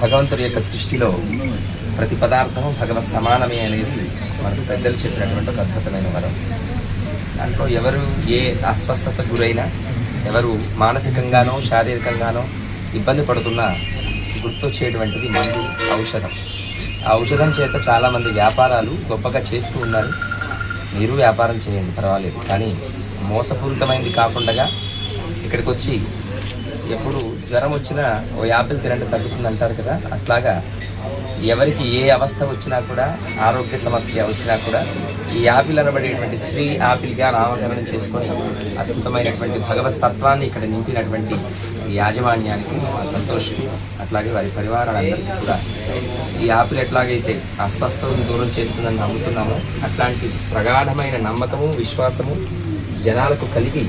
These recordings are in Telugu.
భగవంతుడి యొక్క సృష్టిలో ప్రతి పదార్థము భగవత్ సమానమే అనేది మనకు పెద్దలు చెప్పినటువంటి ఒక అద్భుతమైన వరం. దాంట్లో ఎవరు ఏ అస్వస్థతకు గురైనా, ఎవరు మానసికంగానో శారీరకంగానో ఇబ్బంది పడుతున్నా గుర్తొచ్చేటువంటిది మందు, ఔషధం. ఆ ఔషధం చేత చాలామంది వ్యాపారాలు గొప్పగా చేస్తూ ఉన్నారు. మీరు వ్యాపారం చేయండి, పర్వాలేదు. కానీ మోసపూరితమైంది కాకుండా ఇక్కడికి వచ్చి ఎప్పుడు జ్వరం వచ్చినా ఓ యాపిల్ తినంటే తగ్గుతుంది అంటారు కదా, అట్లాగా ఎవరికి ఏ అవస్థ వచ్చినా కూడా, ఆరోగ్య సమస్య వచ్చినా కూడా ఈ యాపిల్ అనబడేటువంటి శ్రీ యాపిల్గా నామకరణం చేసుకొని అద్భుతమైనటువంటి భగవత్ తత్వాన్ని ఇక్కడ నింపినటువంటి ఈ యాజమాన్యానికి మా సంతోషం, అట్లాగే వారి పరివారాలందరికీ కూడా ఈ యాపిల్ ఎట్లాగైతే అస్వస్థతను దూరం చేస్తుందని నమ్ముతున్నామో అట్లాంటి ప్రగాఢమైన నమ్మకము, విశ్వాసము జనాలకు కలిగి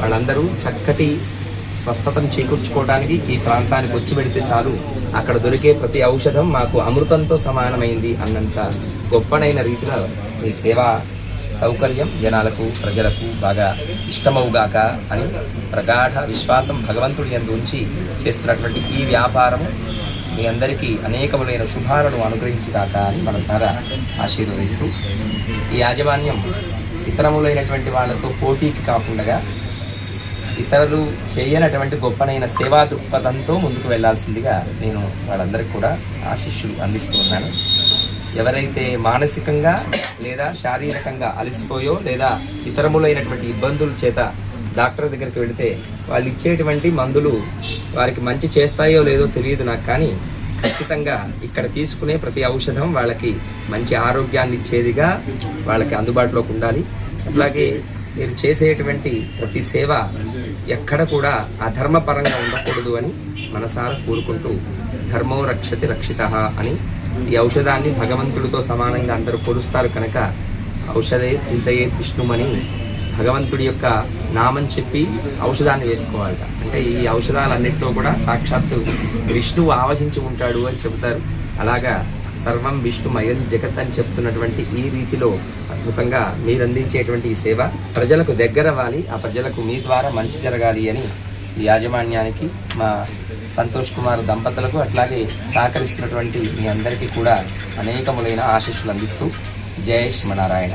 వాళ్ళందరూ చక్కటి స్వస్థతను చేకూర్చుకోవడానికి ఈ ప్రాంతానికి వచ్చి పెడితే చాలు, అక్కడ దొరికే ప్రతి ఔషధం మాకు అమృతంతో సమానమైంది అన్నంత గొప్పనైన రీతిలో ఈ సేవా సౌకర్యం జనాలకు, ప్రజలకు బాగా ఇష్టమవుగాక అని ప్రగాఢ విశ్వాసం భగవంతుడి యందు ఉంచి చేస్తున్నటువంటి ఈ వ్యాపారం మీ అందరికీ అనేకములైన శుభాలను అనుగ్రహించుగాక అని మనసారా ఆశీర్వదిస్తూ, ఈ యాజమాన్యం ఇతరములైనటువంటి వాళ్ళతో పోటీకి కాకుండా ఇతరులు చేయనటువంటి గొప్పనైన సేవా దృక్పథంతో ముందుకు వెళ్లాల్సిందిగా నేను వాళ్ళందరికీ కూడా ఆశీస్సులు అందిస్తూ ఉన్నాను. ఎవరైతే మానసికంగా లేదా శారీరకంగా అలసిపోయో లేదా ఇతరములైనటువంటి ఇబ్బందుల చేత డాక్టర్ దగ్గరికి వెళితే వాళ్ళు ఇచ్చేటువంటి మందులు వారికి మంచి చేస్తాయో లేదో తెలియదు నాకు, కానీ ఖచ్చితంగా ఇక్కడ తీసుకునే ప్రతి ఔషధం వాళ్ళకి మంచి ఆరోగ్యాన్ని ఇచ్చేదిగా వాళ్ళకి అందుబాటులోకి ఉండాలి. అట్లాగే మీరు చేసేటువంటి ప్రతి సేవ ఎక్కడ కూడా అధర్మపరంగా ఉండకూడదు అని మనసారా కోరుకుంటూ, ధర్మో రక్షతి రక్షితః అని ఈ ఔషధాన్ని భగవంతుడితో సమానంగా అందరూ కొలుస్తారు కనుక ఔషధే చింతయే విష్ణుమని భగవంతుడి యొక్క నామం చెప్పి ఔషధాన్ని వేసుకోవాలట. అంటే ఈ ఔషధాలన్నింటిలో కూడా సాక్షాత్తు విష్ణువు ఆవహించి ఉంటాడు అని చెబుతారు. అలాగా సర్వం విష్ణుమయం జగత్ అని చెప్తున్నటువంటి ఈ రీతిలో అద్భుతంగా మీరు అందించేటువంటి ఈ సేవ ప్రజలకు దగ్గరవ్వాలి, ఆ ప్రజలకు మీ ద్వారా మంచి జరగాలి అని ఈ యాజమాన్యానికి, మా సంతోష్ కుమార్ దంపతులకు, అట్లాగే సహకరిస్తున్నటువంటి మీ అందరికీ కూడా అనేకములైన ఆశీస్సులు అందిస్తూ జై శ్రీమన్నారాయణ.